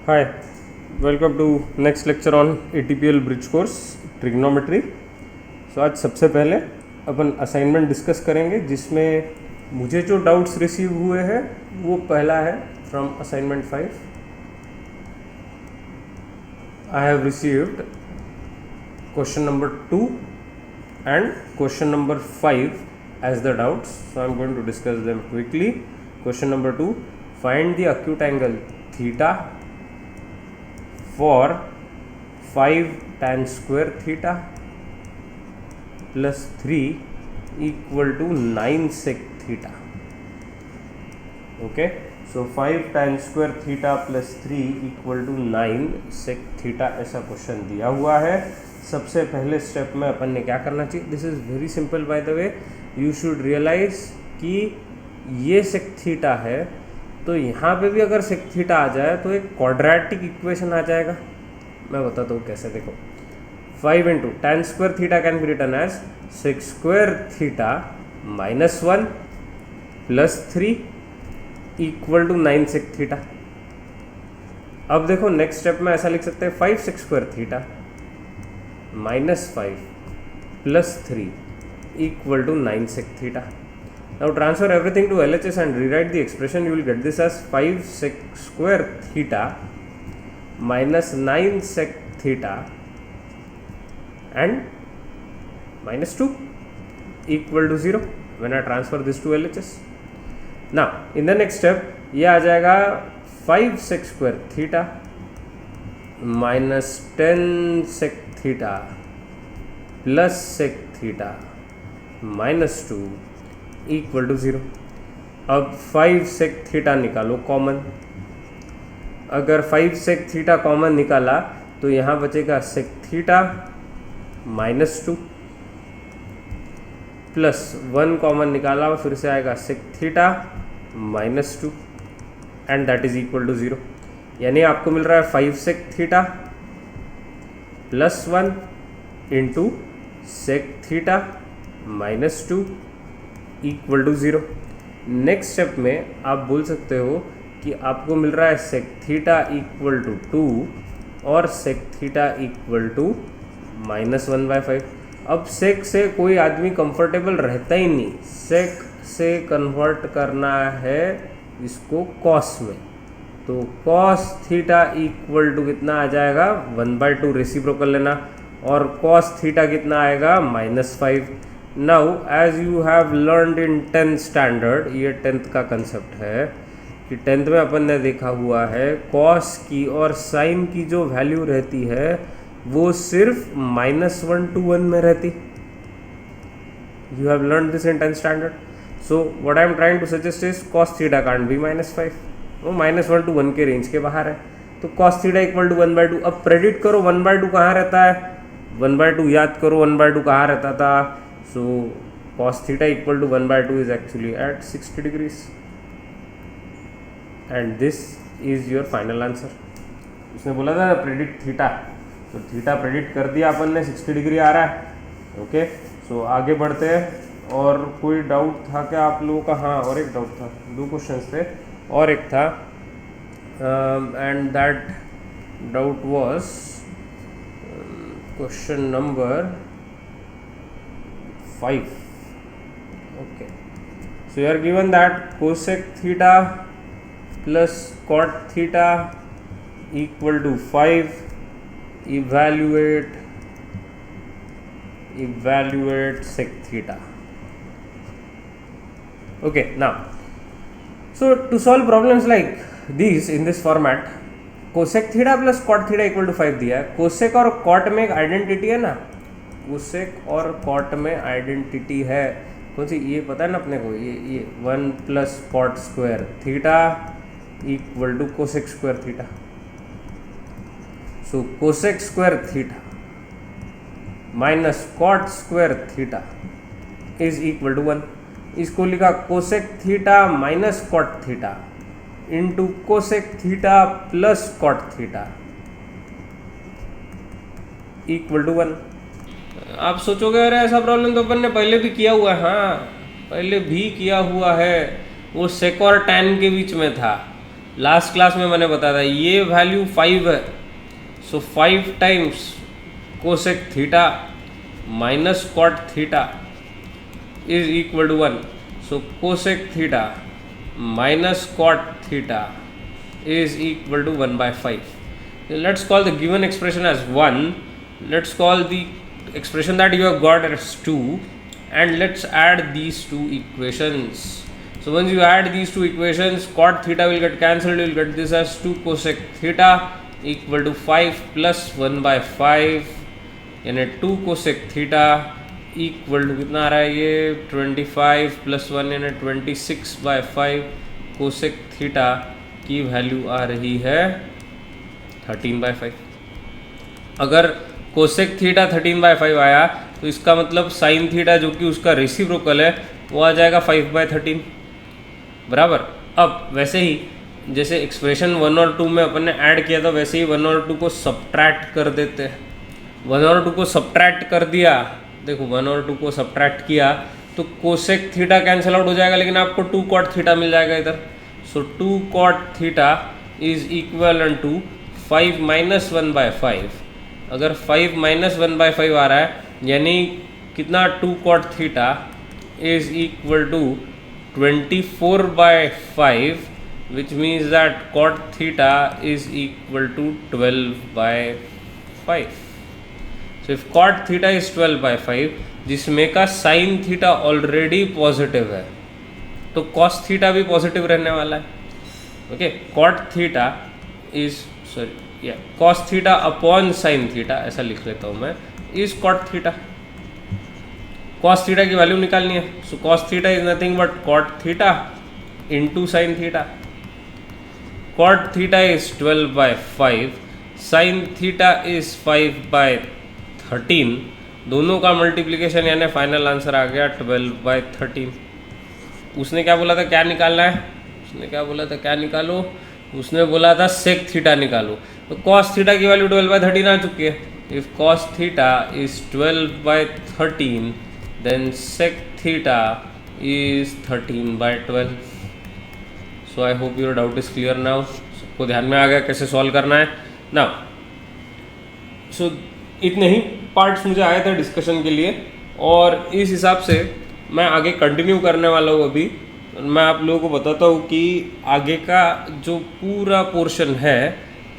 Hi, welcome to next lecture on ATPL Bridge Course Trigonometry. So आज सबसे पहले अपन assignment discuss करेंगे जिसमें मुझे जो डाउट्स रिसीव हुए हैं वो पहला है from assignment 5. I have received question number 2 and question number 5 as the doubts. So I am going to discuss them quickly. Question number 2, find the acute angle theta for 5 tan square theta plus 3 equal to 9 sec theta. Okay, so 5 tan square theta plus 3 equal to 9 sec theta ऐसा question दिया हुआ है. सबसे पहले step में अपन ने क्या करना चाहिए? This is very simple by the way. You should realise कि ये सेक थीटा है, तो यहाँ पे भी अगर सेक थीटा आ जाए तो एक क्वाड्रेटिक इक्वेशन आ जाएगा. मैं बताता हूँ कैसे. देखो, 5 into tan square theta can be written as sec square theta minus 1 plus 3 equal to 9 sec theta. अब देखो नेक्स्ट स्टेप में ऐसा लिख सकते हैं 5 sec square theta minus 5 plus 3 equal to 9 sec theta. Now transfer everything to LHS and rewrite the expression. You will get this as 5 sec square theta minus 9 sec theta and minus 2 equal to 0 when I transfer this to LHS. Now in the next step ये आ जाएगा 5 sec square theta minus 10 sec theta plus sec theta minus 2 equal to 0. अब 5 sec theta निकालो common. अगर 5 sec theta common निकाला तो यहाँ बचेगा sec theta minus 2 plus 1 common निकाला फिर से आएगा sec theta minus 2 and that is equal to 0. यानी आपको मिल रहा है 5 sec theta plus 1 into sec theta minus 2 equal to 0. Next step में आप बोल सकते हो कि आपको मिल रहा है सेक थीटा इक्वल टू 2 और sec theta equal to minus 1/5. अब सेक से कोई आदमी कंफर्टेबल रहता ही नहीं. सेक से कन्वर्ट करना है इसको कॉस में, तो कॉस थीटा इक्वल टू कितना आ जाएगा 1/2 रेसिप्रोकल लेना, और कॉस थीटा कितना आएगा -5. Now as you have learned in 10th standard, ये 10th का कंसेप्ट है कि 10th में अपन ने देखा हुआ है कॉस की और साइन की जो वैल्यू रहती है वो सिर्फ -1 to 1 में रहती. You have learn this in 10th standard. So what I am trying to suggest is cos theta can't be -5. वो -1 to 1 के रेंज के बाहर है, तो cos थीटा इक्वल टू 1/2. अब प्रेडिक्ट करो 1/2 कहाँ रहता है. 1/2 याद करो 1/2 कहाँ रहता था. So cos theta equal to 1/2 is actually at 60 degrees and this is your final answer. उसने बोला था प्रेडिक्ट थीटा, तो थीटा प्रेडिक्ट कर दिया अपन ने, 60 डिग्री आ रहा है. ओके, सो आगे बढ़ते हैं. और कोई डाउट था क्या आप लोगों का? हाँ, और एक डाउट था, 2 क्वेश्चंस थे और एक था and that doubt was question number 5. Okay, so you are given that cosec theta plus cot theta equal to 5. Evaluate sec theta. Okay, now so to solve problems like these in this format, cosec theta plus cot theta equal to 5 दिया है. cosec और cot में एक identity है ना, cosec और cot में identity है. कौन सी? ये पता है ना अपने को, ये 1 plus cot square theta equal to cosec square theta. So cosec square theta minus cot square theta is equal to 1. इसको लिखा cosec theta minus cot theta into cosec theta plus cot theta equal to 1. आप सोचोगे अरे ऐसा problem तो अपन ने पहले भी किया हुआ है. हाँ, पहले भी किया हुआ है, वो सेक और टैन के बीच में था. लास्ट क्लास में मैंने बताया था ये वैल्यू 5 है, so 5 times cosec theta minus cot theta is equal to 1. So cosec theta minus cot theta is equal to 1 by 5. Let's call the given expression as 1. Let's call the expression that you have got as 2, and let's add these two equations. So once you add these two equations, cot theta will get cancelled. You will get this as 2 cosec theta equal to 5 plus 1 by 5, यानी 2 cosec theta equal to कितना आ रहा है ये 25 plus 1 यानी 26 by 5 cosec theta की value आ रही है 13/5. अगर कोसेक थीटा 13/5 आया तो इसका मतलब साइन थीटा जो कि उसका रेसिप्रोकल है वो आ जाएगा 5/13 बराबर. अब वैसे ही जैसे एक्सप्रेशन 1 और 2 में अपन ने ऐड किया था वैसे ही 1 और 2 को सब्ट्रैक्ट कर देते हैं. 1 और 2 को सब्ट्रैक्ट कर दिया, देखो 1 और 2 को सब्ट्रैक्ट किया तो कोसेक थीटा कैंसिल आउट हो जाएगा, लेकिन आपको 2 कॉट थीटा मिल जाएगा इधर. So 2 cot theta is equivalent to 5 minus 1 by 5. अगर 5 minus 1 by 5 आ रहा है यानी कितना 2 cot theta is equal to 24 by 5, which means that cot theta is equal to 12 by 5. So if cot theta is 12 by 5, जिसमें का sin theta already positive है तो cos theta भी पॉजिटिव रहने वाला है. Okay, cot theta is cos theta upon sin theta, ऐसा लिख लेता हूँ मैं, is cot theta. cos theta की वैल्यू निकालनी है. सो cos theta is nothing but cot theta into sin theta. cot theta is 12/5, sin theta is 5/13. दोनों का मल्टीप्लीकेशन यानी फाइनल आंसर आ गया 12/13. उसने क्या बोला था क्या निकालना है, उसने क्या बोला था क्या निकालो, उसने बोला था सेक थीटा निकालो. तो कॉस थीटा की वैल्यू 12/13 आ चुकी है. If cos theta is 12/13 then sec theta is 13/12. So I hope your doubt is clear now. सबको ध्यान में आ गया कैसे सॉल्व करना है नाउ. सो इतने ही पार्ट्स मुझे आए थे डिस्कशन के लिए और इस हिसाब से मैं आगे कंटिन्यू करने वाला हूँ. अभी मैं आप लोगों को बताता हूँ कि आगे का जो पूरा पोर्शन है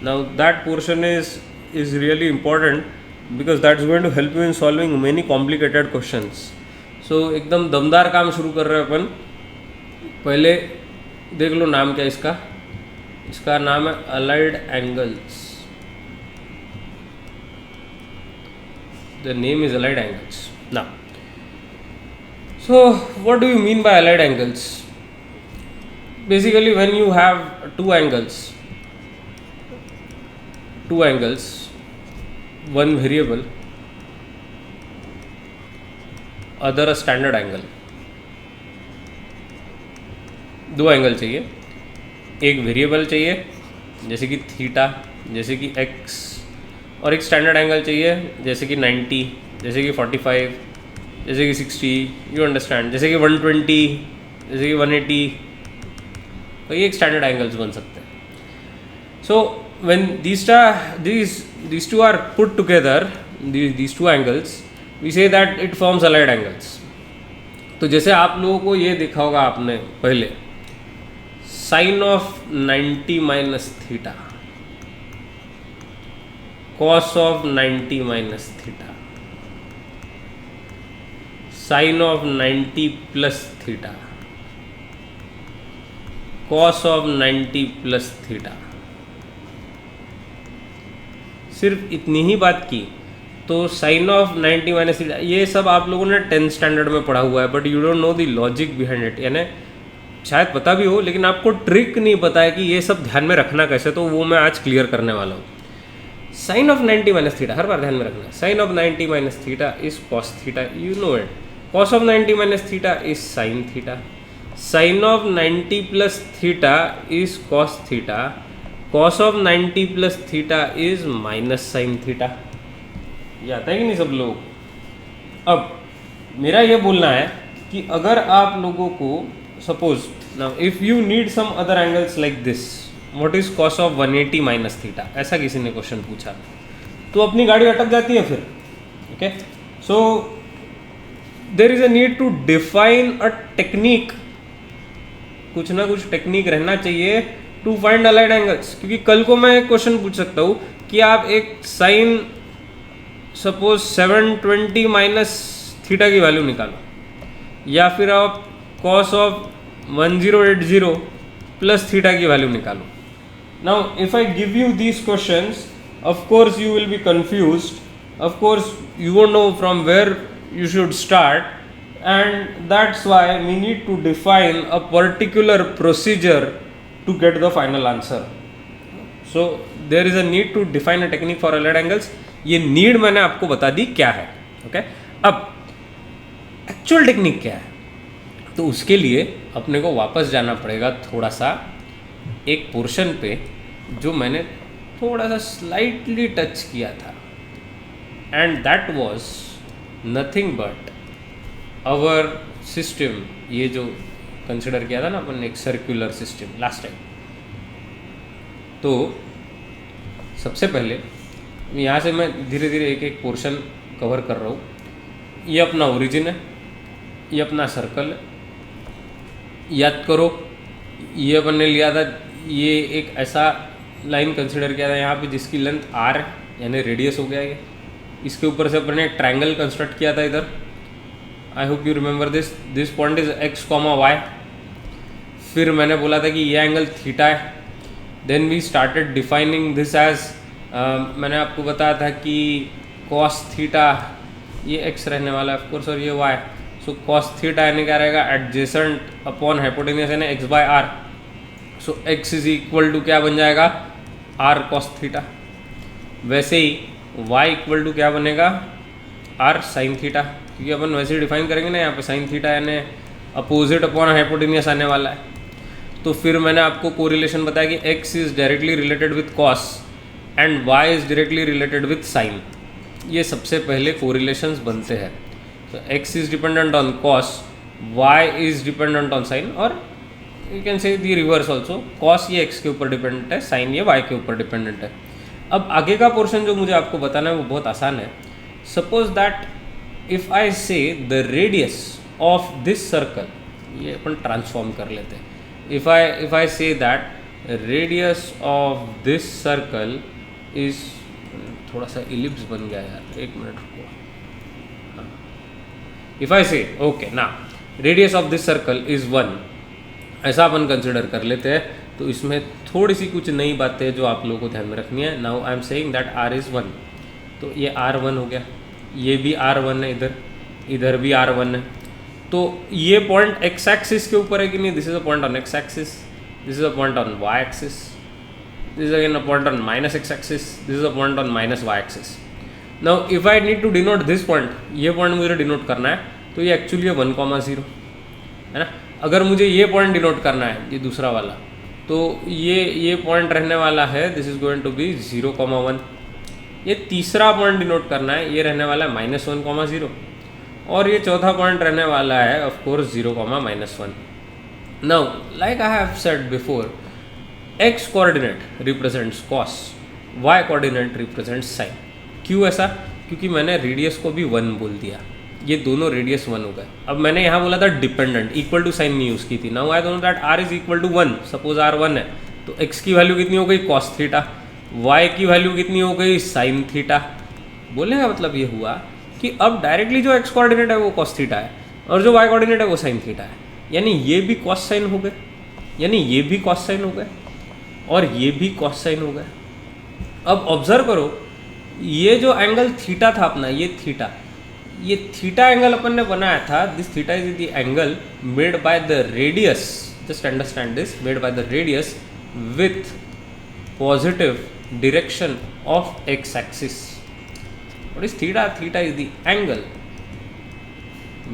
now that portion is really important because that is going to help you in solving many complicated questions. So एकदम दमदार काम शुरू कर रहे हैं अपन. पहले देख लो नाम क्या इसका, इसका नाम है allied angles. The name is allied angles. Now so what do you mean by allied angles? Basically when you have two angles, one variable, other a standard angle. दो एंगल चाहिए, एक वेरिएबल चाहिए जैसे कि थीटा, जैसे कि x, और एक स्टैंडर्ड एंगल चाहिए जैसे कि 90, जैसे कि 45, जैसे कि 60, यू अंडरस्टैंड, जैसे कि 120, जैसे कि 180. तो ये एक स्टैंडर्ड एंगल्स बन सकते हैं. So when these two are put together, these two angles, we say that it forms allied angles. तो जैसे आप लोगों को ये देखा होगा आपने पहले sine of 90 minus theta, cos of 90 minus theta, sine of 90 plus theta, cos of 90 plus theta. सिर्फ इतनी ही बात की तो साइन ऑफ 90 माइनस थीटा ये सब आप लोगों ने 10th स्टैंडर्ड में पढ़ा हुआ है, but you don't know the logic behind it. यानी शायद पता भी हो लेकिन आपको ट्रिक नहीं पता है कि ये सब ध्यान में रखना कैसे, तो वो मैं आज क्लियर करने वाला हूँ. साइन ऑफ 90 माइनस थीटा हर बार ध्यान में रखना. Sine of 90 minus theta is cos theta, you know it. Cos of 90 minus theta is sine theta. Sine of 90 plus theta is cos theta. Cos of 90 plus theta is minus sine theta. ये आता है कि नहीं सब लोग. अब मेरा ये बोलना है कि अगर आप लोगों को suppose now if you need some other angles like this, what is cos of 180 minus theta, ऐसा किसी ने क्वेश्चन पूछा तो अपनी गाड़ी अटक जाती है फिर। Okay, so there is a need to define a technique, कुछ ना कुछ टेक्निक रहना चाहिए टू फाइंड अलाइड एंगल्स, क्योंकि कल को मैं एक क्वेश्चन पूछ सकता हूँ कि आप एक साइन सपोज 720 माइनस थीटा की वैल्यू निकालो, या फिर आप कॉस ऑफ 1080 प्लस थीटा की वैल्यू निकालो। Now if I give you these questions, of course you will be confused, of course you won't know from where you should start, and that's why we need to define a particular procedure to get the final answer. So there is a need to define a technique for allied angles. ये need मैंने आपको बता दी क्या है। Okay, अब actual technique क्या है, तो उसके लिए अपने को वापस जाना पड़ेगा थोड़ा सा एक पोर्शन पे जो मैंने थोड़ा सा स्लाइटली टच किया था, and that was nothing but our system, ये जो कंसिडर किया था ना अपन ने एक सर्कुलर सिस्टम लास्ट टाइम। तो सबसे पहले यहाँ से मैं धीरे धीरे एक एक पोर्शन कवर कर रहा हूँ। ये अपना ओरिजिन है, ये अपना सर्कल है, याद करो ये अपन ने लिया था, ये एक ऐसा लाइन कंसिडर किया था यहाँ पे जिसकी लेंथ r है, यानी रेडियस हो गया ये। इसके ऊपर से अपन ने एक ट्रायंगल कंस्ट्रक्ट किया था इधर, I hope you remember this point is x, y। फिर मैंने बोला था कि ये एंगल थीटा है। Then we started defining this as, मैंने आपको बताया था कि cos थीटा ये x रहने वाला है ऑफकोर्स, और ये y। सो cos थीटा यानी क्या रहेगा, एडजेसेंट अपॉन हाइपोटेन्यूस यानी x by r। So x is equal to क्या बन जाएगा, r cos थीटा। वैसे ही y इक्वल टू क्या बनेगा, r sin थीटा, क्योंकि अपन वैसे ही डिफाइन करेंगे ना यहाँ पे sin थीटा यानी अपोजिट अपॉन हाइपोटेन्यूस आने वाला है। तो फिर मैंने आपको कोरिलेशन बताया कि x is directly related with cos and y is directly related with sin। ये सबसे पहले कोरिलेशंस बनते हैं। तो x is dependent on cos, y is dependent on sin, और you can say the reverse also, cos ये x के ऊपर डिपेंडेंट है, sin ये y के ऊपर डिपेंडेंट है। अब आगे का पोर्शन जो मुझे आपको बताना है वो बहुत आसान है। सपोज दैट इफ आई से the radius of this circle, ये अपन ट्रांसफॉर्म कर लेते हैं। If I say that radius of this circle is, थोड़ा सा इलिप्स बन गया यार, एक मिनट रुको। इफ आई से ओके ना, radius of this circle is 1, ऐसा अपन कंसिडर कर लेते हैं। तो इसमें थोड़ी सी कुछ नई बातें जो आप लोगों को ध्यान में रखनी है। Now I am saying that r is 1, तो ये r1 हो गया, ये भी r1 है, इधर भी r1 है। तो ये पॉइंट x एक्सिस के ऊपर है कि नहीं, this is a point on x axis, this is a point on y axis, this is again a point on minus x axis, this is a point on minus y axis. Now if I need to denote this point, ये point मुझे denote करना है, तो ये actually 1,0 है ना। अगर मुझे ये पॉइंट डिनोट करना है, ये दूसरा वाला, तो ये पॉइंट रहने वाला है, this is going to be 0,1। ये तीसरा पॉइंट डिनोट करना है, ये रहने वाला है -1,0, और ये चौथा पॉइंट रहने वाला है of course 0,-1। Now like I have said before, x coordinate represents cos, y coordinate represents sin। क्यों ऐसा, क्योंकि मैंने रेडियस को भी 1 बोल दिया, ये दोनों रेडियस 1 हो गए। अब मैंने यहाँ बोला था डिपेंडेंट, इक्वल टू साइन नहीं यूज़ की थी। Now I don't know that r is equal to 1, suppose r 1 है, तो x की वैल्यू कितनी हो गई, cos थीटा, y की वैल्यू कितनी हो गई, sin थीटा। बोलने का मतलब ये हुआ कि अब डायरेक्टली जो x कोऑर्डिनेट है वो cos थीटा है, और जो y कोऑर्डिनेट है वो sin थीटा है, यानी ये भी cos sin हो गए, यानी ये भी cos sin हो गए, और ये भी cos sin हो गए। अब ऑब्जर्व करो, ये जो एंगल थीटा था अपना, ये थीटा एंगल अपन ने बनाया था, this theta is the angle made by the radius, just understand this, made by the radius with positive direction of x axis. What is theta? Theta is the angle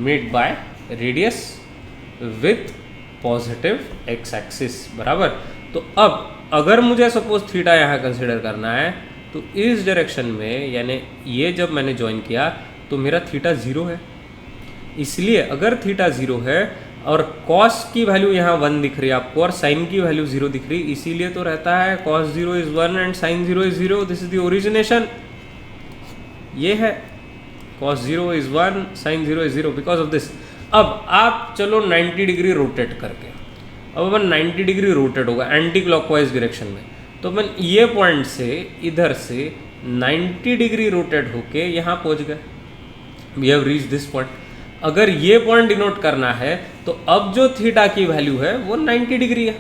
made by radius with positive x axis, बराबर। तो अब अगर मुझे suppose theta यहाँ consider करना है, तो इस डायरेक्शन में, यानी ये जब मैंने ज्वाइन किया तो मेरा थीटा 0 है। इसलिए अगर थीटा 0 है, और कॉस की वैल्यू यहाँ 1 दिख रही है आपको और साइन की वैल्यू 0 दिख रही है, इसीलिए तो रहता है cos 0 is 1 and sine 0 is 0। This is the origination, ये है cos 0 is 1 sin 0 is 0 because of this. अब आप चलो 90 डिग्री रोटेट करके, अब अपन 90 डिग्री रोटेट होगा एंटी क्लॉकवाइज डायरेक्शन में, तो अपन ये पॉइंट से इधर से 90 डिग्री रोटेट होके यहाँ पहुँच गए, we have reach this point. अगर ये पॉइंट डिनोट करना है तो अब जो थीटा की वैल्यू है वो 90 डिग्री है,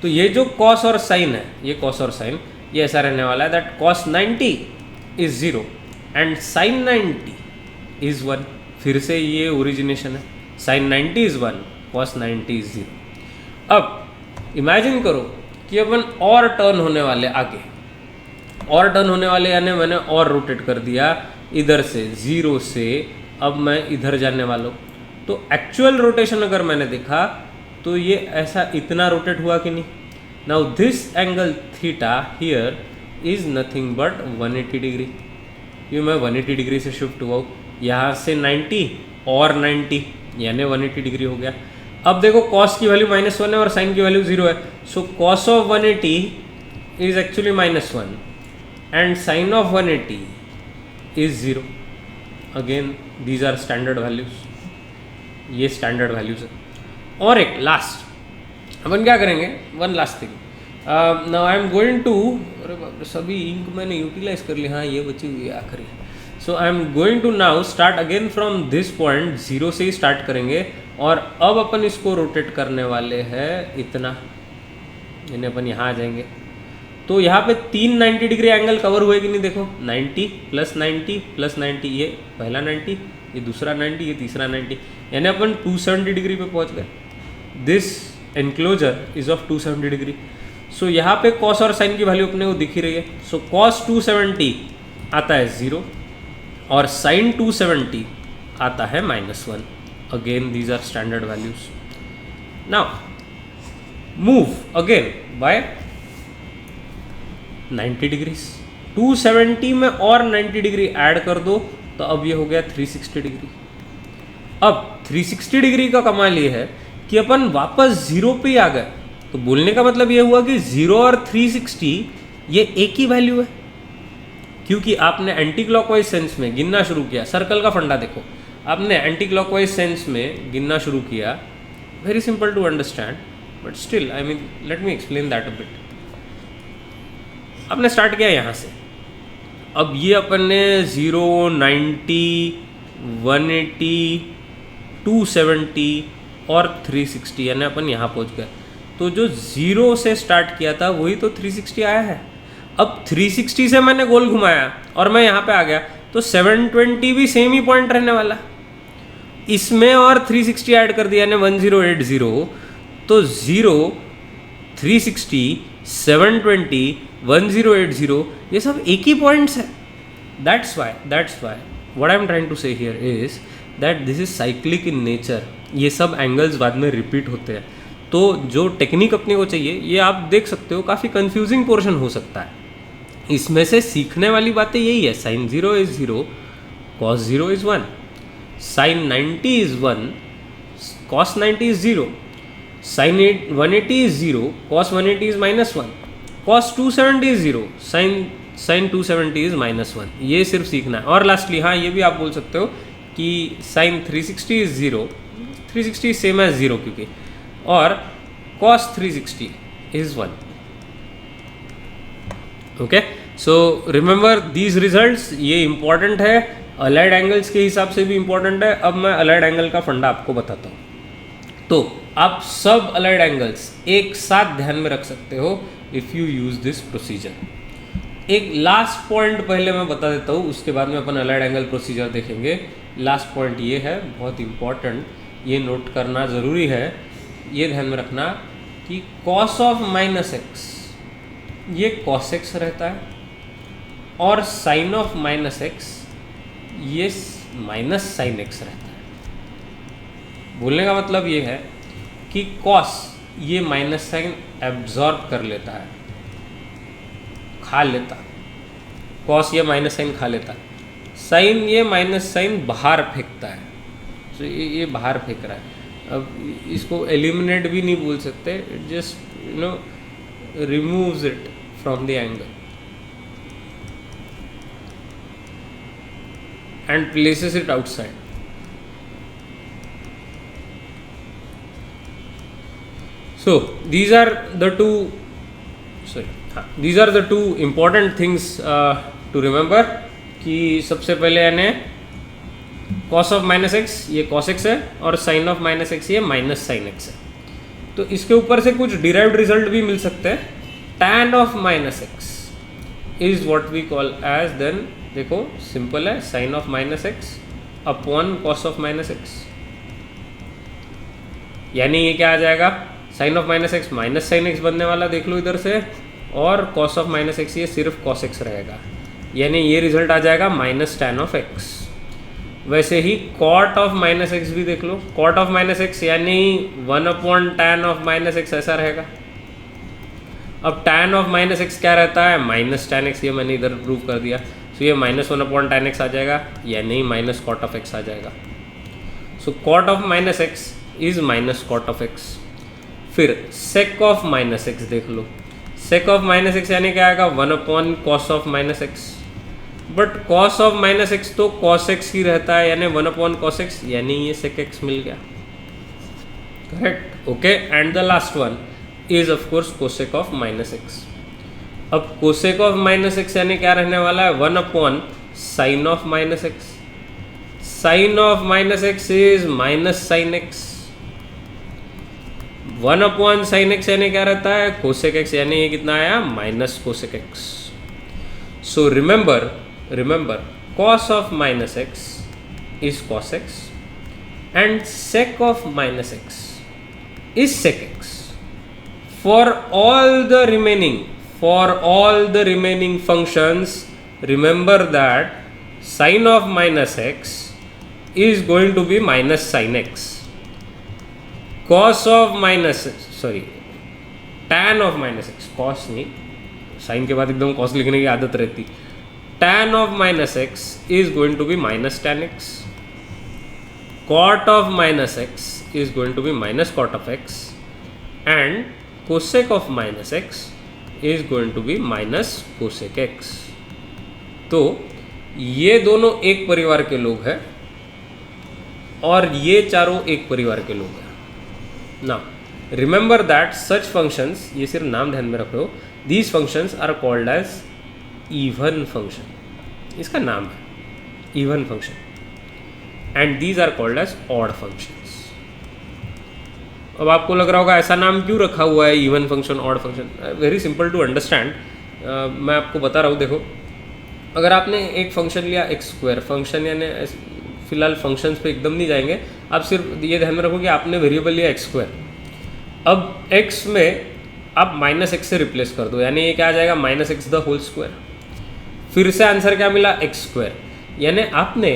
तो ये जो कॉस और साइन है, ये कॉस और साइन ये ऐसा रहने वाला है that cos 90 is 0 and sin 90 is 1। फिर से ये ओरिजिनेशन है, sin 90 इज 1 cos 90 इज 0। अब इमेजिन करो कि अपन और टर्न होने वाले आगे, और टर्न होने वाले यानी मैंने और रोटेट कर दिया इधर से 0 से, अब मैं इधर जाने वाला हूँ, तो एक्चुअल रोटेशन अगर मैंने देखा तो ये ऐसा इतना रोटेट हुआ कि नहीं। Now this angle theta here is nothing but 180 degree, ये मैं 180 डिग्री से शिफ्ट हुआ हूँ, यहाँ से 90 और 90 यानी 180 डिग्री हो गया। अब देखो कॉस की वैल्यू -1 है और साइन की वैल्यू 0 है, so cos of 180 is actually -1 and sine of 180 is 0। Again these are standard values, ये स्टैंडर्ड वैल्यूज है। और एक लास्ट अपन क्या करेंगे, one last thing, now I am going to, अरे बाप रे सभी इंक मैंने यूटिलाइज कर ली, हाँ ये बची हुई है आखिरी। So I am going to now start again from this point, 0 से ही स्टार्ट करेंगे और अब अपन इसको रोटेट करने वाले हैं इतना, यानी अपन यहाँ आ जाएंगे। तो यहाँ पे 3 90 डिग्री एंगल कवर हुए कि नहीं, देखो 90 + 90 + 90, ये पहला 90, ये दूसरा 90, ये तीसरा 90, यानी अपन 270 डिग्री पे पहुँच गए। This enclosure is of 270 degree. So यहाँ पे कॉस और साइन की वैल्यू अपने को दिख ही रही है, सो कॉस 270 आता है 0 और साइन 270 आता है -1। Again these are standard values. Now move again by 90 degrees, 270 में और 90 डिग्री ऐड कर दो तो अब ये हो गया 360 डिग्री। अब 360 डिग्री का कमाल ये है कि अपन वापस 0 पे ही आ गए, तो बोलने का मतलब ये हुआ कि 0 और 360 ये एक ही वैल्यू है, क्योंकि आपने एंटी क्लॉकवाइज सेंस में गिनना शुरू किया। सर्कल का फंडा देखो, आपने एंटी क्लॉकवाइज सेंस में गिनना शुरू किया, very simple to understand but still I mean let me explain that a bit. आपने स्टार्ट किया यहाँ से, अब ये अपन ने 0 90 180 270 और 360 यानी अपन यहाँ पहुँच गए। तो जो 0 से स्टार्ट किया था वही तो 360 आया है। अब 360 से मैंने गोल घुमाया और मैं यहाँ पे आ गया, तो 720 भी सेम ही पॉइंट रहने वाला, इसमें और 360 ऐड कर दिया यानी 1080, तो 0 360 720 1080 ये सब एक ही पॉइंट्स है। That's why what I am trying to say here is that this is cyclic in nature, ये सब एंगल्स बाद में रिपीट होते हैं। तो जो टेक्निक अपने को चाहिए ये आप देख सकते हो, काफ़ी कंफ्यूजिंग पोर्शन हो सकता है, इसमें से सीखने वाली बातें यही है। Sine 0 is 0 cos 0 is 1, sine 90 is 1 cos 90 is 0, sine 180 is 0 cos 180 is -1, cos 270 is 0 sine 270 is -1। ये सिर्फ सीखना है। और लास्टली हाँ ये भी आप बोल सकते हो कि साइन 360 इज 0, 360 सेम एज 0 क्योंकि, और cos 360 is 1। Okay, so remember these results, ये इंपॉर्टेंट है, अलाइड एंगल्स के हिसाब से भी इंपॉर्टेंट है। अब मैं अलाइड एंगल का फंडा आपको बताता हूँ। तो आप सब अलाइड एंगल्स एक साथ ध्यान में रख सकते हो if you use this procedure. एक लास्ट पॉइंट पहले मैं बता देता हूँ, उसके बाद में अपन अलाइड एंगल प्रोसीजर देखेंगे। लास्ट पॉइंट ये है, बहुत इंपॉर्टेंट, ये नोट करना ज़रूरी है, ये ध्यान में रखना कि cos ऑफ -x ये cos x रहता है और sin ऑफ -x ये माइनस sin x रहता है। बोलने का मतलब ये है कि cos ये माइनस साइन एब्जॉर्ब कर लेता है, खा लेता, cos ये माइनस साइन खा लेता, sin ये माइनस साइन बाहर फेंकता है, तो ये बाहर फेंक रहा है। अब इसको एलिमिनेट भी नहीं बोल सकते, it just removes it from the angle and places it outside. So these are the two important things to remember कि सबसे पहले यानी cos of माइनस एक्स ये cos x है और sin of माइनस एक्स ये माइनस sin x है. तो इसके ऊपर से कुछ डिराइव्ड रिजल्ट भी मिल सकते हैं. tan of minus x is what we call as, then देखो सिंपल है, sin of minus x upon cos of minus x, यानी ये क्या आ जाएगा, sine of minus x minus sine x बनने वाला, देख लो इधर से, और कॉस ऑफ माइनस एक्स ये सिर्फ कॉस एक्स रहेगा, यानी ये रिजल्ट आ जाएगा माइनस टैन ऑफ एक्स. वैसे ही कॉट ऑफ माइनस एक्स भी देख लो, कॉट ऑफ माइनस एक्स यानी 1 टैन ऑफ माइनस एक्स ऐसा रहेगा. अब टैन ऑफ माइनस एक्स क्या रहता है, माइनस टैन एक्स, ये मैंने इधर प्रूव कर दिया. तो ये -1 टैन एक्स आ जाएगा, यानी माइनस कॉट ऑफ एक्स आ जाएगा. So cot of minus x is minus cot of x. फिर सेक ऑफ माइनस एक्स देख लो, सेक ऑफ माइनस एक्स यानी क्या आएगा, 1 cos of minus x. But cos of minus x तो cos x ही रहता है, यानी 1 कॉस एक्स, यानी ये सेक एक्स मिल गया. Correct, okay. And the last one is of course cosec of minus x. अब कोसेक ऑफ माइनस एक्स यानी क्या रहने वाला है, 1 sine of minus x. Sine of minus x is minus sine x. 1 sine x यानी क्या रहता है, कोसेक एक्स, यानी ये कितना आया, minus cosec x. So remember cos of minus x is cos x and sec of minus x is sec x. For all the remaining functions remember that sine of minus x is going to be minus sine x. cos of minus sorry tan of minus x, cos नहीं, sine के बाद एकदम cos लिखने की आदत रहती. tan of minus x is going to be minus tan x. cot of minus x is going to be minus cot of x and cosec of minus x is going to be minus cosec x. तो ये दोनों एक परिवार के लोग हैं और ये चारों एक परिवार के लोग हैं. Now, remember that such functions, ये सिर्फ नाम ध्यान में रखो, these functions are called as even function. इसका नाम है even function. And these are called as odd functions. अब आपको लग रहा होगा ऐसा नाम क्यों रखा हुआ है even function, odd function? Very simple to understand. मैं आपको बता रहा हूँ, देखो, अगर आपने एक फंक्शन लिया x² फंक्शन, यानी फिलहाल फंक्शंस पे एकदम नहीं जाएंगे, आप सिर्फ ये ध्यान में रखो कि आपने वेरिएबल लिया x². अब x में आप -x से रिप्लेस कर दो, यानी ये क्या आ जाएगा, -x द होल स्क्वायर. फिर से आंसर क्या मिला, x², यानी आपने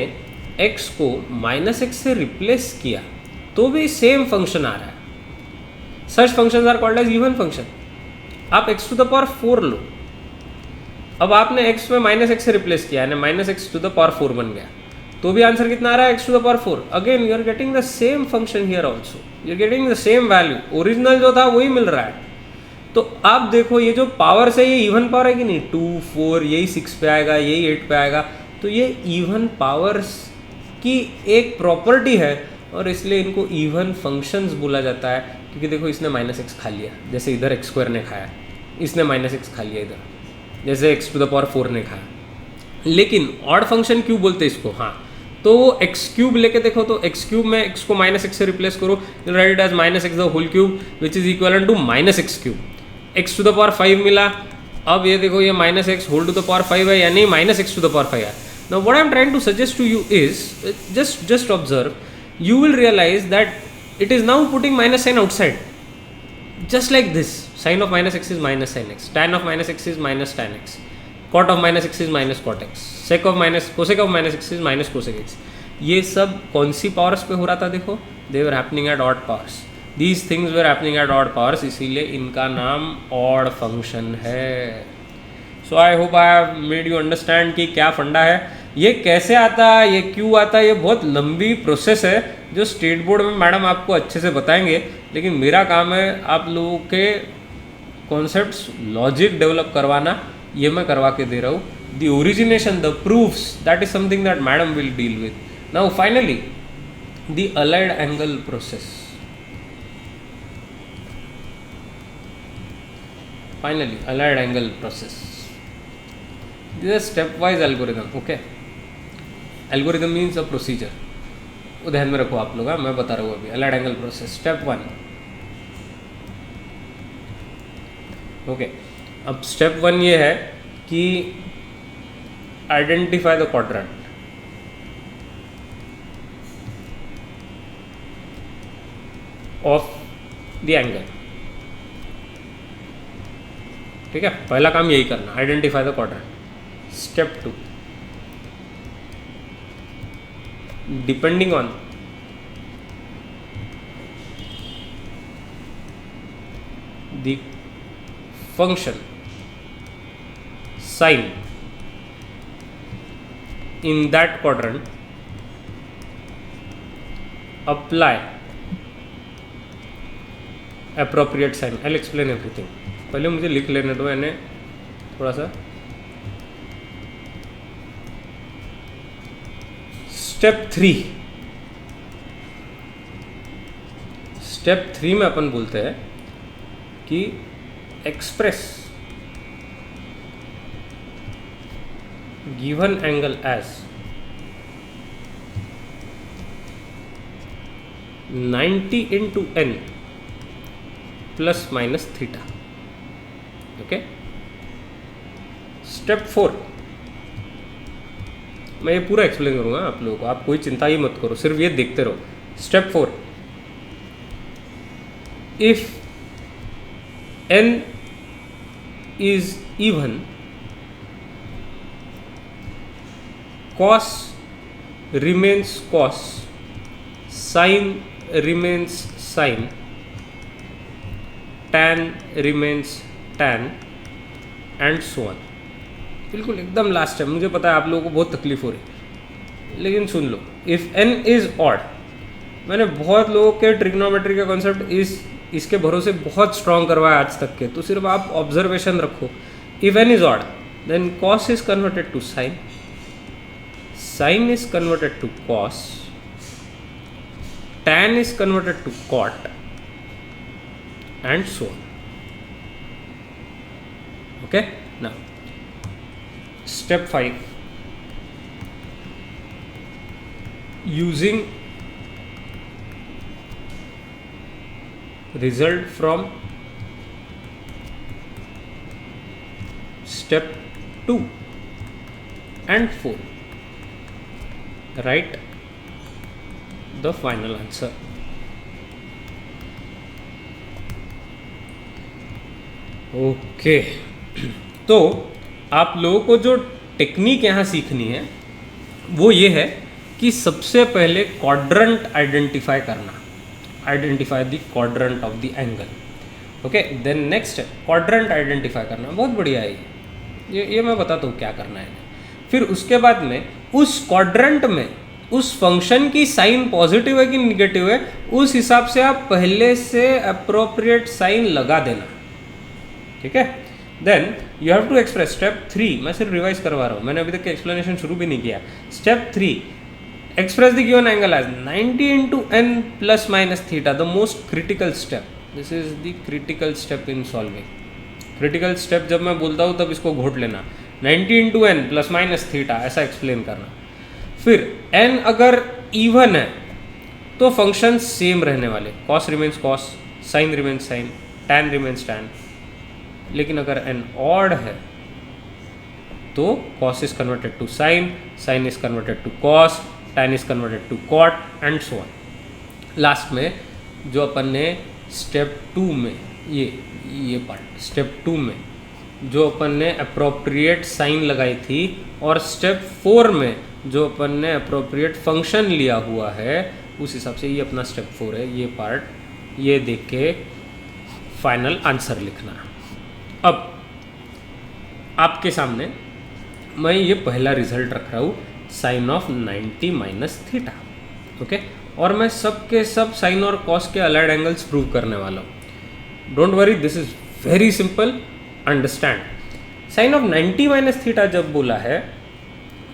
x को -x से रिप्लेस किया तो भी सेम फंक्शन आ रहा है. Such functions are called as even function. आप x⁴ लो, अब आपने x में -x से रिप्लेस किया, यानी -x⁴ बन गया, तो भी आंसर कितना आ रहा है, x⁴. Again you are getting the same function here also, you are getting the same value, original जो था वही मिल रहा है. तो आप देखो ये जो पावर्स है ये इवन पावर है कि नहीं, 2 4 यही 6 पे आएगा, यही 8 पे आएगा. तो ये इवन पावर्स की एक प्रॉपर्टी है और इसलिए इनको इवन फंक्शंस बोला जाता है. क्योंकि देखो इसने -x खा लिया, जैसे इधर x² ने खाया, इसने -x खा लिया इधर, जैसे x⁴ ने खाया. लेकिन ऑड फंक्शन क्यों बोलते हैं इसको, हाँ, तो x³ लेके देखो, तो x³ में x को -x से रिप्लेस करो, you write it as -x the whole cube which is equal to -x³. x⁵ मिला. अब ये देखो ये -x whole to the power 5 है, यानी -x⁵ है. Now what I am trying to suggest to you is just observe, you will realise that it is now putting minus sign outside, just like this. Sine of -x is -sin x, tan of -x is -tan x, cot of -x is -cot x, sec of cosec of -x is -cosec x. ये सब कौन सी powers पे हो रहा था, देखो, they were happening at odd powers. These things were happening at odd powers, इसीलिए इनका नाम ऑड फंक्शन है. So I hope I have made you understand कि क्या फंडा है. ये कैसे आता है, ये क्यों आता है, ये बहुत लंबी प्रोसेस है जो स्टेट बोर्ड में मैडम आपको अच्छे से बताएंगे, लेकिन मेरा काम है आप लोगों के कॉन्सेप्ट्स लॉजिक डेवलप करवाना, ये मैं करवा के दे रहा हूँ. The origination, the proofs, that is something that madam will deal with. Now finally the allied angle process. Finally, allied angle process. This is a stepwise algorithm. Okay. Algorithm means a procedure. वो ध्यान में रखो आप लोग. मैं बता रहा हूँ अभी. Allied angle process. Step 1. Okay. अब step 1 ये है कि identify the quadrant. Of the angle. ठीक है, पहला काम यही करना, identify the quadrant. Step 2, depending on the function sign in that quadrant apply appropriate sign. I'll explain everything. पहले मुझे लिख लेने दो यानी थोड़ा सा. स्टेप 3 में अपन बोलते हैं कि express given angle as 90 into n plus minus theta. Okay. Step 4 मैं ये पूरा एक्सप्लेन करूंगा आप लोगों को, आप कोई चिंता ही मत करो, सिर्फ ये देखते रहो. Step 4, if n is even, cos remains cos, sin remains sin, tan remains tan and so on. बिल्कुल एकदम लास्ट है. मुझे पता है आप लोगों को बहुत तकलीफ हो रही, लेकिन सुन लो. इफ़ n इज़ ऑड, मैंने बहुत लोगों के ट्रिग्नोमेट्री का कॉन्सेप्ट इसके भरोसे बहुत स्ट्रॉन्ग करवाया आज तक के, तो सिर्फ आप ऑब्जर्वेशन रखो. If n is odd then cos is converted to sin, sin is converted to cos, tan is converted to cot and so on. Okay, now step 5, using result from step 2 and 4, write the final answer. Okay. तो आप लोगों को जो technique यहाँ सीखनी है वो ये है कि सबसे पहले क्वाड्रेंट आइडेंटिफाई करना, identify the quadrant of the angle. Okay. Then next quadrant identify करना, बहुत बढ़िया है ये मैं बताता हूँ क्या करना है. फिर उसके बाद में उस क्वाड्रेंट में उस फंक्शन की साइन पॉजिटिव है कि निगेटिव है, उस हिसाब से आप पहले से अप्रोप्रिएट साइन लगा देना. ठीक है. Then you have to express. Step 3 मैं सिर्फ रिवाइज करवा रहा हूँ, मैंने अभी तक एक्सप्लेनेशन शुरू भी नहीं किया. Step 3, express the given angle as 90 into n plus minus theta, the most critical step. This is the critical step in solving. Critical step जब मैं बोलता हूँ तब इसको घोट लेना. 90 into n plus minus theta ऐसा एक्सप्लेन करना. फिर n अगर इवन है तो फंक्शन सेम रहने वाले, cos remains cos, sin remains sin, tan remains tan. लेकिन अगर n ऑड है तो cos is converted to sin, sin is converted to cos, tan is converted to cot and so on. Last में जो अपन ने step 2 में ये part, step 2 में जो अपन ने अप्रोप्रिएट साइन लगाई थी और स्टेप 4 में जो अपन ने अप्रोप्रिएट फंक्शन लिया हुआ है, उस हिसाब से ये अपना स्टेप 4 है. ये पार्ट ये देख के फाइनल आंसर लिखना. अब आपके सामने मैं ये पहला रिजल्ट रख रहा हूँ sine of 90 minus theta. Okay, और मैं सब के सब साइन और कॉस के अलाइड एंगल्स प्रूव करने वाला हूँ। Don't worry, this is very simple, understand. Sine of 90 minus theta जब बोला है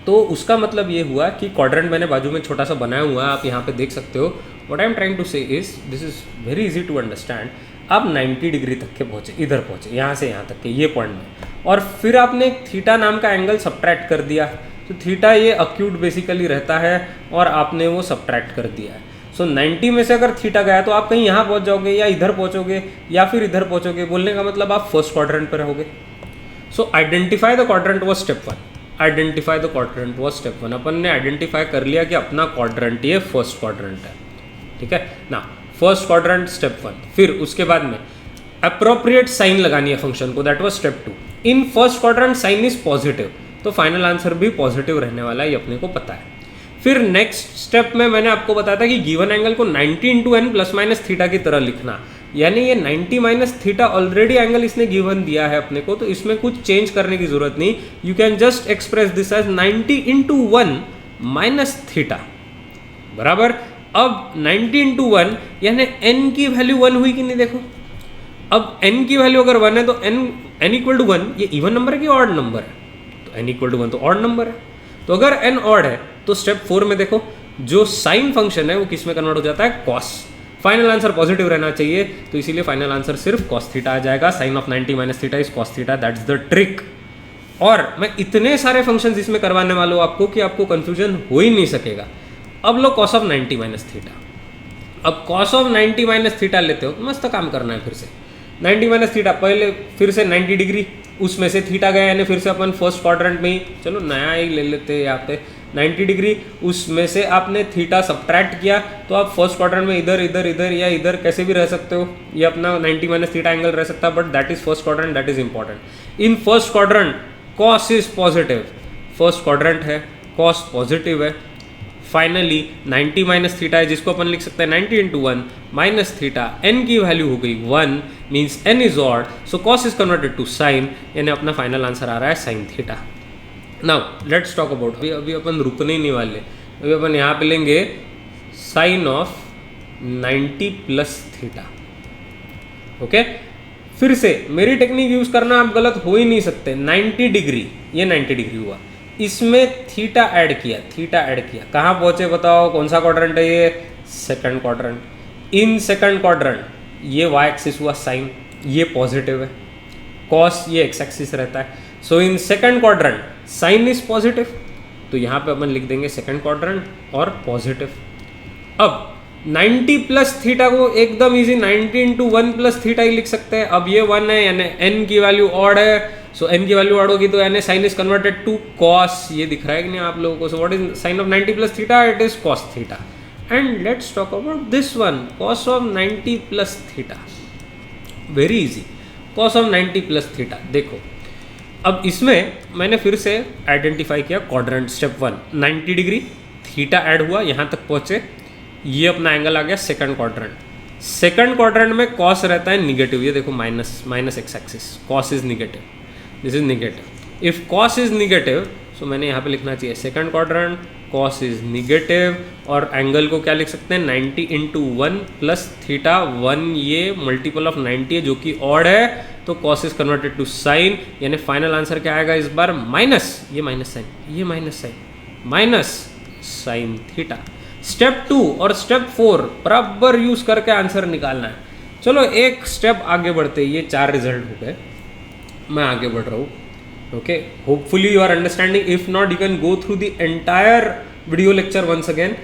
तो उसका मतलब ये हुआ कि क्वाड्रेंट मैंने बाजू में छोटा सा बनाया हुआ है, आप यहाँ पे देख सकते हो। What I am trying to say is this is very easy to understand. आप 90 डिग्री तक के पहुँचे, इधर पहुँचे, यहाँ से यहाँ तक के ये पॉइंट में, और फिर आपने एक थीटा नाम का एंगल सब्ट्रैक्ट कर दिया। तो थीटा ये अक्यूट बेसिकली रहता है और आपने वो सब्ट्रैक्ट कर दिया है। सो 90 में से अगर थीटा गया तो आप कहीं यहाँ पहुँच जाओगे या इधर पहुँचोगे या फिर इधर पहुँचोगे। बोलने का मतलब आप फर्स्ट क्वाड्रेंट पर रहोगे। सो identify the quadrant was step 1। Identify the quadrant was step 1। अपन ने आइडेंटिफाई कर लिया कि अपना क्वाड्रेंट ये फर्स्ट क्वाड्रेंट है, ठीक है ना। First quadrant step 1। फिर उसके बाद में अप्रोप्रिएट साइन लगानी है फंक्शन को, that was step 2। In first quadrant sine is positive, तो फाइनल आंसर भी पॉजिटिव रहने वाला है, ये अपने को पता है। फिर नेक्स्ट स्टेप में मैंने आपको बताया था कि गिवन एंगल को 90 into n plus minus theta की तरह लिखना, यानी ये 90 माइनस थीटा ऑलरेडी एंगल इसने गिवन दिया है अपने को, तो इसमें कुछ चेंज करने की जरूरत नहीं। You can just express this as 90 into 1 minus theta बराबर। अब 90 इंटू 1 यानी n की वैल्यू 1 हुई कि नहीं, देखो। अब n की वैल्यू अगर 1 है तो n इक्वल टू 1 ये इवन नंबर है कि ऑड नंबर है, तो n इक्वल टू 1 तो ऑड नंबर है। तो अगर n ऑड है तो स्टेप 4 में देखो जो साइन फंक्शन है वो किस में कन्वर्ट हो जाता है, कॉस। फाइनल आंसर पॉजिटिव रहना चाहिए, तो इसीलिए फाइनल आंसर सिर्फ कॉस थीटा आ जाएगा। Sine of 90 minus theta is cos theta, that's the trick. और मैं इतने सारे फंक्शंस इसमें करवाने वाला हूँ आपको कि आपको कंफ्यूजन हो ही नहीं सकेगा। अब लो कॉस ऑफ 90 माइनस थीटा। अब कॉस ऑफ 90 माइनस थीटा लेते हो, मस्त काम करना है। फिर से 90 माइनस थीटा, पहले फिर से 90 डिग्री, उसमें से थीटा गया यानी फिर से अपन फर्स्ट क्वाड्रेंट में ही, चलो नया ही ले लेते हैं यहाँ पे 90 डिग्री, उसमें से आपने थीटा सब्ट्रैक्ट किया, तो आप फर्स्ट क्वाड्रेंट में इधर इधर इधर या इधर कैसे भी रह सकते हो। ये अपना 90 माइनस थीटा एंगल रह सकता है, but that is first quadrant, that is important. In first quadrant cos is positive, first quadrant है, कॉस पॉजिटिव है। फाइनली 90 माइनस थीटा है जिसको अपन लिख सकते हैं 90 इंटू 1 माइनस थीटा, एन की वैल्यू हो गई 1 means n is odd, so cos is converted to sine, यानी अपना फाइनल आंसर आ रहा है sine theta. Now let's talk about, अभी अपन रुकने ही नहीं वाले, अभी अपन यहाँ पे लेंगे sine of 90 plus theta. Okay, फिर से मेरी टेक्निक यूज करना, आप गलत हो ही नहीं सकते। 90 डिग्री, ये 90 डिग्री हुआ, इसमें थीटा ऐड किया, थीटा ऐड किया, कहाँ पहुंचे बताओ, कौन सा क्वाड्रेंट है ये, second quadrant. In second quadrant ये वाई एक्सिस हुआ साइन, ये पॉजिटिव है, कॉस ये एक्स एक्सिस रहता है। So in second quadrant sine is positive, तो यहाँ पे अपन लिख देंगे सेकंड क्वाड्रेंट और पॉजिटिव। अब 90 प्लस थीटा को एकदम इजी 90 इंटू 1 प्लस थीटा ही लिख सकते हैं। अब ये 1 है यानी n की वैल्यू ऑड है, सो n की वैल्यू ऑड होगी तो यानी sine is converted to cos. ये दिख रहा है कि नहीं आप लोगों को। So what is sine of 90 plus theta, it is cos theta. And let's talk about this one, cos of 90 plus theta, very easy. Cos of 90 plus theta देखो, अब इसमें मैंने फिर से आइडेंटिफाई किया quadrant. Step 1 90 degree, theta add हुआ, यहाँ तक पहुँचे, ये अपना एंगल आ गया सेकंड क्वाड्रेंट। सेकंड क्वाड्रेंट में कॉस रहता है निगेटिव, ये देखो minus minus x axis, cos is negative, this is negative. If cos is negative, so मैंने यहाँ पे लिखना चाहिए second quadrant cos is negative, और एंगल को क्या लिख सकते हैं 90 इंटू 1 प्लस थीटा, 1 ये मल्टीपल ऑफ 90 है जो कि ऑड है, तो cos is converted to sine, यानी फाइनल आंसर क्या आएगा इस बार माइनस, ये माइनस साइन, ये minus sine, minus sine theta. Step 2 और स्टेप 4 बराबर यूज करके आंसर निकालना है। चलो एक स्टेप आगे बढ़ते, ये 4 रिजल्ट हो गए, मैं आगे बढ़ रहा हूँ। Okay, hopefully you are understanding, if not you can go through the entire video lecture once again.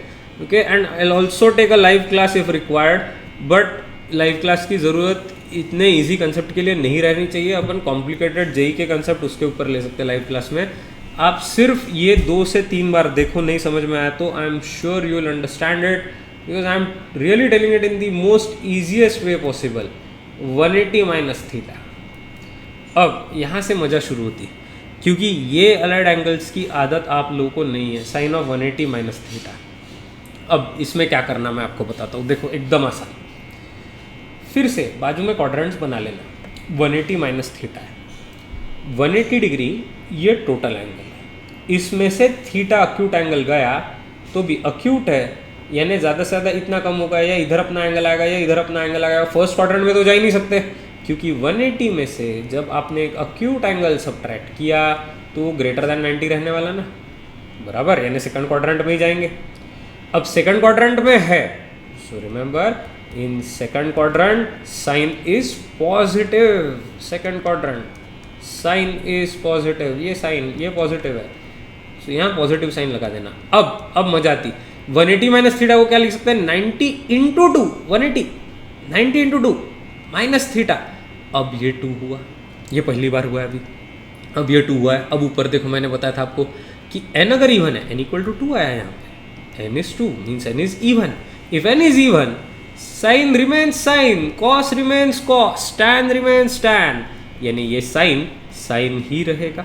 Okay, and I also take a live class if required, but live class की ज़रूरत इतने इजी कंसेप्ट के लिए नहीं रहनी चाहिए। अपन complicated JEE के concept उसके ऊपर ले सकते हैं लाइव क्लास में। आप सिर्फ ये 2 से 3 बार देखो, नहीं समझ में आया तो I am sure you will understand it, because I am really telling it in the most easiest way possible. 180 minus theta, अब यहाँ से मज़ा शुरू होती है, क्योंकि ये अलाइड एंगल्स की आदत आप लोगों को नहीं है। साइन ऑफ 180 माइनस थीटा, अब इसमें क्या करना मैं आपको बताता हूँ, देखो एकदम आसान। फिर से बाजू में क्वाड्रेंट्स बना लेना, 180 माइनस थीटा है, 180 डिग्री ये टोटल एंगल है, इसमें से थीटा अक्यूट एंगल गया तो भी अक्यूट है, यानी ज़्यादा से ज़्यादा इतना कम होगा, या इधर अपना एंगल आएगा या इधर अपना एंगल आएगा। फर्स्ट क्वाड्रेंट में तो जा ही नहीं सकते, क्योंकि 180 में से जब आपने एक अक्यूट एंगल सब्ट्रैक्ट किया तो ग्रेटर देन 90 रहने वाला ना, बराबर, यानी सेकंड क्वाड्रेंट में ही जाएंगे। अब सेकंड क्वाड्रेंट में है, so remember in second quadrant sine is positive, second quadrant sine is positive, ये साइन ये पॉजिटिव है, सो यहाँ पॉजिटिव साइन लगा देना। अब मजा आती, 180 माइनस थीटा को क्या लिख सकते हैं, 90 into two, 180 90 into two minus theta. अब ये 2 हुआ, ये पहली बार हुआ है अभी, अब ये 2 हुआ है। अब ऊपर देखो, मैंने बताया था आपको कि n अगर इवन है, n इक्वल टू 2 आया है यहाँ पे, n is 2 means n is even. If n is even, sine remains sine, cos remains cos, tan remains tan, यानी ये साइन साइन ही रहेगा,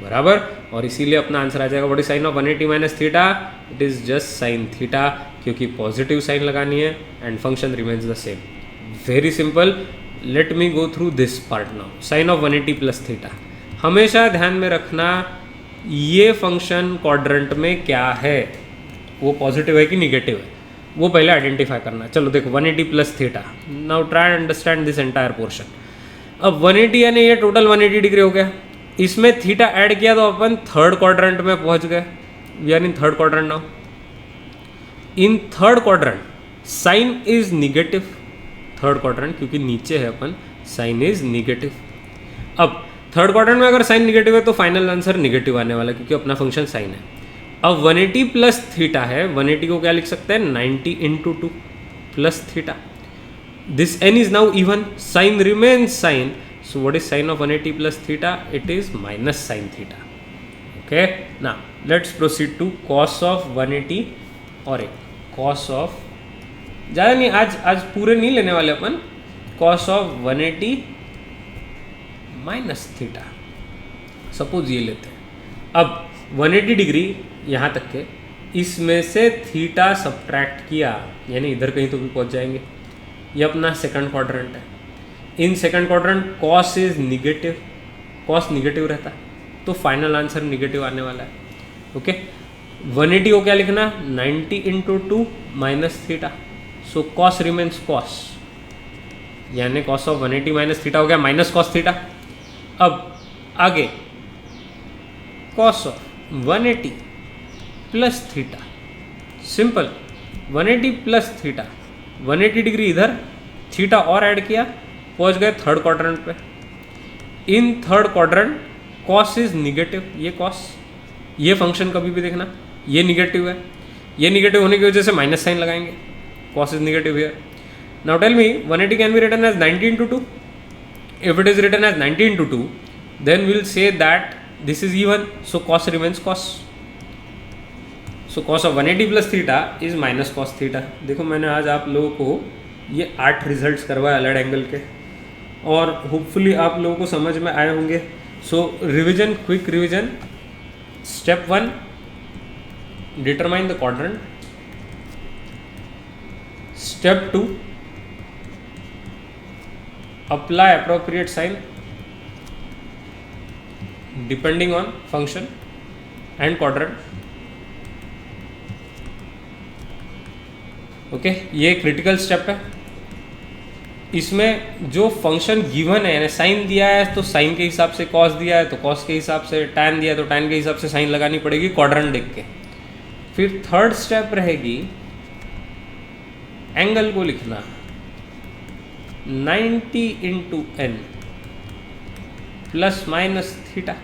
बराबर। और इसीलिए अपना आंसर आ जाएगा what is sine of 180 minus theta, it is just sine theta, क्योंकि पॉजिटिव साइन लगानी है and function remains the same. Very simple. Let me go through this part now. Sine of 180 plus theta, हमेशा ध्यान में रखना ये function quadrant में क्या है, वो पॉजिटिव है कि निगेटिव है, वो पहले आइडेंटिफाई करना। चलो देखो 180 plus theta, now try understand this entire portion. अब 180 यानी ये टोटल 180 डिग्री हो गया, इसमें थीटा ऐड किया तो अपन थर्ड क्वाड्रेंट में पहुंच गए। We are in third quadrant now. In third quadrant sine is negative, third quadrant क्योंकि नीचे है अपन, साइन इज निगेटिव। अब थर्ड क्वाड्रेंट में अगर साइन निगेटिव है तो फाइनल आंसर निगेटिव आने वाला, क्योंकि अपना फंक्शन साइन है। अब 180 प्लस थीटा है, 180 को क्या लिख सकते हैं, 90 into 2 plus theta. This n is now even, sine remains sine, so what is sine of 180 plus theta, it is minus sin theta. Okay, now let's proceed to cos of 180 और एक cos of, ज़्यादा नहीं आज पूरे नहीं लेने वाले अपन, cos of 180 minus theta, suppose ये लेते हैं। अब 180 डिग्री यहाँ तक के, इसमें से थीटा सब्ट्रैक्ट किया, यानी इधर कहीं तो भी पहुँच जाएंगे। ये अपना सेकंड क्वाड्रेंट है। इन second quadrant cos is negative, cos negative रहता है तो फाइनल आंसर निगेटिव आने वाला है। ओके, 180 को क्या लिखना, 90 इंटू 2 माइनस थीटा, सो कॉस रिमेन्स कॉस, यानी कॉस ऑफ 180 माइनस थीटा हो गया माइनस कॉस थीटा। अब आगे cos of 180 plus theta, simple, 180 plus theta, 180 degree इधर, थीटा और ऐड किया, पहुंच गए थर्ड क्वाड्रेंट पे। इन third quadrant cos is negative, ये कॉस, ये फंक्शन कभी भी देखना ये निगेटिव है, ये निगेटिव होने की वजह से माइनस साइन लगाएंगे, cos is negative here. Now tell me 180 can be written as 90 into 2, if it is written as 90 into 2 then will say that this is even, so cos remains cos, so cos of 180 plus theta is minus cos theta. देखो मैंने आज आप लोगों को ये 8 results करवाए अलग angle के, और होपफुली आप लोगों को समझ में आए होंगे। So revision, quick revision. Step 1, determine the quadrant. Step 2, apply appropriate sine depending on function and quadrant. Okay, ये क्रिटिकल स्टेप है। इसमें जो फंक्शन गिवन है, यानी साइन दिया है तो साइन के हिसाब से, कॉस दिया है तो कॉस के हिसाब से, टैन दिया है तो टैन के हिसाब से साइन लगानी पड़ेगी क्वाड्रेंट देख के। फिर थर्ड स्टेप रहेगी एंगल को लिखना, 90 into n plus minus theta.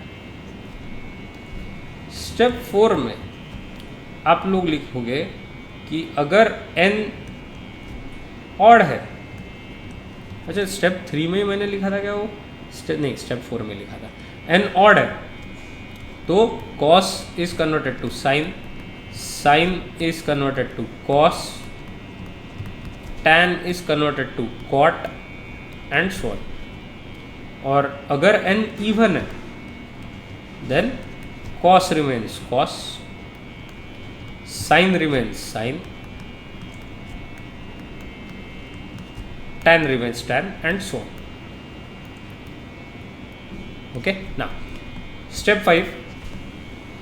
Step 4 में आप लोग लिखोगे कि अगर n ऑड है, अच्छा स्टेप 3 में ही मैंने लिखा था क्या वो, नहीं स्टेप 4 में लिखा था, n ऑड है तो cos is converted to sine, sine is converted to cos, tan is converted to cot and so on। और अगर n इवन है then cos remains cos, sin remains sin, tan remains tan and so on. Okay, now step 5,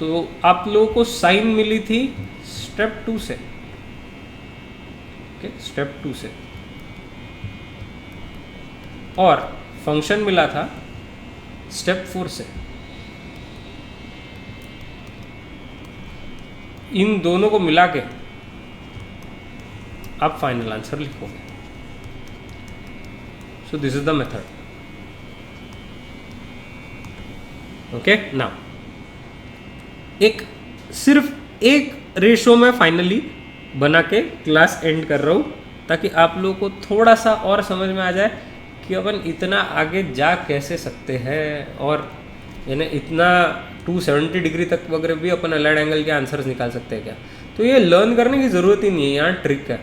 तो आप लोगों को sign मिली थी step 2 से, okay, step 2 से, और फंक्शन मिला था स्टेप 4 से। इन दोनों को मिला के आप फाइनल आंसर लिखोगे। So this is the method, okay. Now सिर्फ एक रेशो में फाइनली बना के क्लास एंड कर रहा हूँ, ताकि आप लोगों को थोड़ा सा और समझ में आ जाए कि अपन इतना आगे जा कैसे सकते हैं, और यानी इतना 270 डिग्री तक वगैरह भी अपन अलाइड एंगल के आंसर्स निकाल सकते हैं क्या। तो ये लर्न करने की ज़रूरत ही नहीं है, यहाँ ट्रिक है।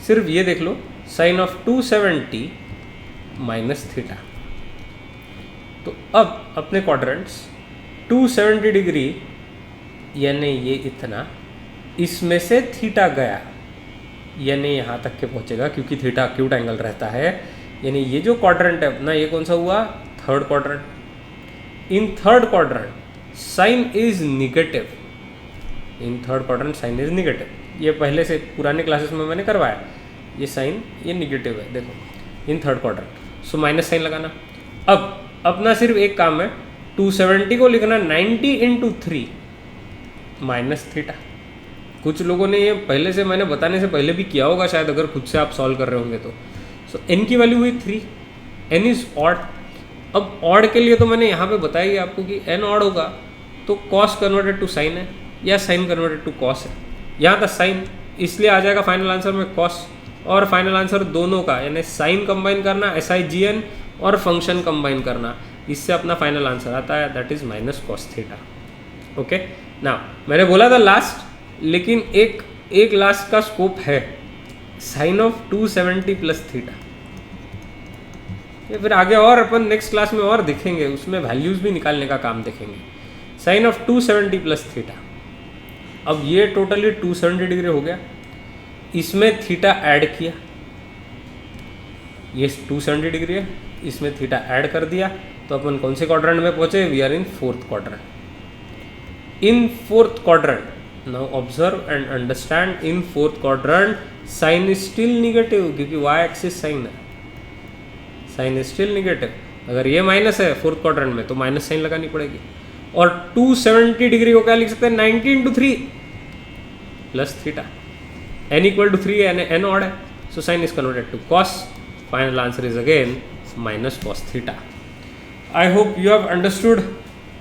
सिर्फ ये देख लो, साइन ऑफ 270 माइनस थीटा। तो अब अपने क्वाड्रेंट्स 270 डिग्री यानी ये इतना, इसमें से थीटा गया यानी यहाँ तक के पहुँचेगा, क्योंकि थीटा एक्यूट एंगल रहता है। यानी ये जो क्वाड्रेंट है अपना, ये कौन सा हुआ, third quadrant. In third quadrant sine is negative, in third quadrant sine is negative. ये पहले से पुराने क्लासेस में मैंने करवाया, ये साइन ये निगेटिव है, देखो in third quadrant. So minus sign लगाना। अब अपना सिर्फ एक काम है, 270 को लिखना 90 इंटू 3 माइनस थीटा। कुछ लोगों ने ये पहले से, मैंने बताने से पहले भी किया होगा शायद, अगर खुद से आप सॉल्व कर रहे होंगे तो। सो n की वैल्यू हुई 3, n इज ऑड। अब ऑड के लिए तो मैंने यहाँ पे बताया ही आपको कि n ऑड होगा तो cos कन्वर्टेड टू साइन है, या साइन कन्वर्टेड टू cos है। यहाँ था साइन, इसलिए आ जाएगा फाइनल आंसर में cos। और फाइनल आंसर दोनों का, यानी साइन कंबाइन करना SIGN और फंक्शन कंबाइन करना, इससे अपना फाइनल आंसर आता है, that is minus cos theta. Okay, ना मैंने बोला था लास्ट, लेकिन एक लास्ट का स्कोप है, साइन ऑफ 270 प्लस थीटा। ये फिर आगे और अपन नेक्स्ट क्लास में और देखेंगे, उसमें वैल्यूज भी निकालने का काम देखेंगे। Sine of 270 plus theta. अब ये टोटली 270 डिग्री हो गया, इसमें थीटा ऐड किया, ये 270 डिग्री है, इसमें थीटा ऐड कर दिया, तो अपन कौन से क्वाड्रेंट में पहुंचे, we are in fourth quadrant. In fourth quadrant, now observe and understand, in fourth quadrant sine is still negative, क्योंकि वाई एक्सिस साइन है, साइन इज स्टिल निगेटिव। अगर ये माइनस है फोर्थ क्वाड्रेंट में तो माइनस साइन लगानी पड़ेगी। और 270 डिग्री को क्या लिख सकते हैं, 90 into 3 plus theta. n equal to 3 है, n ऑड है, so sine is converted to cos। Final answer is again minus cos theta. I hope you have understood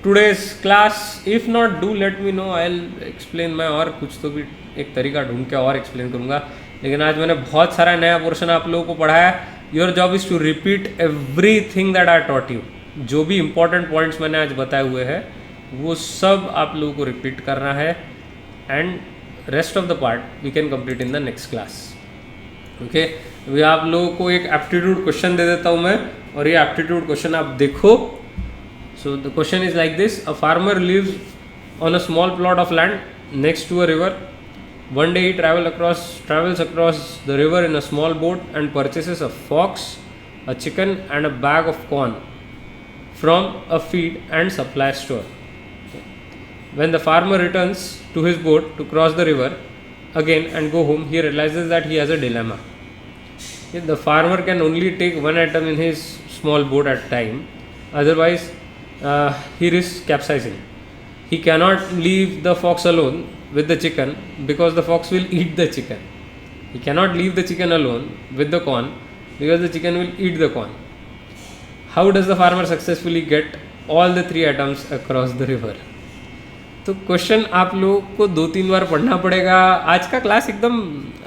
today's class. if not, do let me know, I'll explain। मैं और कुछ तो भी एक तरीका ढूंढ के और एक्सप्लेन करूँगा, लेकिन आज मैंने बहुत सारा नया पोर्शन आप लोगों को पढ़ाया। Your job is to repeat everything that I taught you. जो भी इंपॉर्टेंट पॉइंट्स मैंने आज बताए हुए हैं वो सब आप लोगों को रिपीट करना है, and rest of the part we can complete in the next class. Okay, अभी आप लोगों को एक एप्टीट्यूड क्वेश्चन दे देता हूँ मैं, और ये एप्टीट्यूड क्वेश्चन आप देखो। So the question is like this: a farmer lives on a small plot of land next to a river. One day he travels across the river in a small boat and purchases a fox, a chicken and a bag of corn from a feed and supply store. When the farmer returns to his boat to cross the river again and go home, he realizes that he has a dilemma. The farmer can only take one item in his small boat at a time, otherwise he risks capsizing. He cannot leave the fox alone with the chicken because the fox will eat the chicken. He cannot leave the chicken alone with the corn because the chicken will eat the corn. How does the farmer successfully get all the 3 items across the river? तो question आप लोगों को 2-3 बार पढ़ना पड़ेगा। आज का class एकदम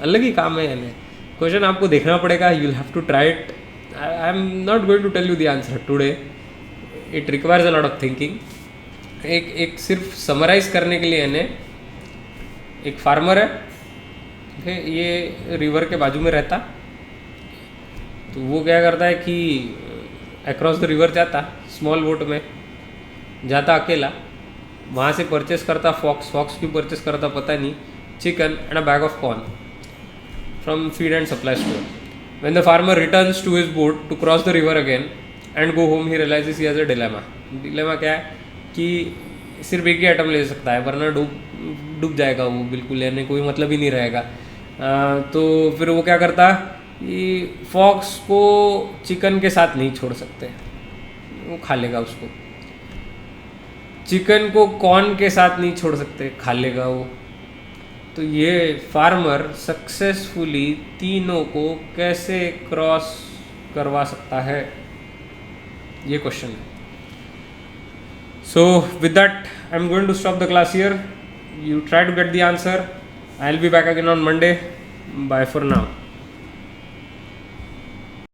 अलग ही काम है, यानी क्वेश्चन आपको देखना पड़ेगा। You will have to try it. I am not going to tell you the answer today, it requires a lot of thinking. एक सिर्फ समराइज करने के लिए यानी एक फार्मर है, ठीक है, ये रिवर के बाजू में रहता, तो वो क्या करता है कि अक्रॉस द रिवर जाता, स्मॉल बोट में जाता अकेला, वहाँ से परचेस करता फॉक्स क्यों परचेस करता पता नहीं, chicken and a bag of corn from feed and supply store. When the farmer returns to his boat to cross the river again and go home, he realises he has a dilemma. Dilemma क्या है कि सिर्फ एक ही item ले सकता है, वरना डूब जाएगा वो बिल्कुल, यानी कोई मतलब ही नहीं रहेगा। तो फिर वो क्या करता कि फॉक्स को चिकन के साथ नहीं छोड़ सकते, वो खा लेगा उसको। चिकन को कॉर्न के साथ नहीं छोड़ सकते, खा लेगा वो। तो ये फार्मर सक्सेसफुली तीनों को कैसे क्रॉस करवा सकता है, ये क्वेश्चन है। So with that, I'm going to stop the class here. You try to get the answer. I'll be back again on Monday. Bye for now.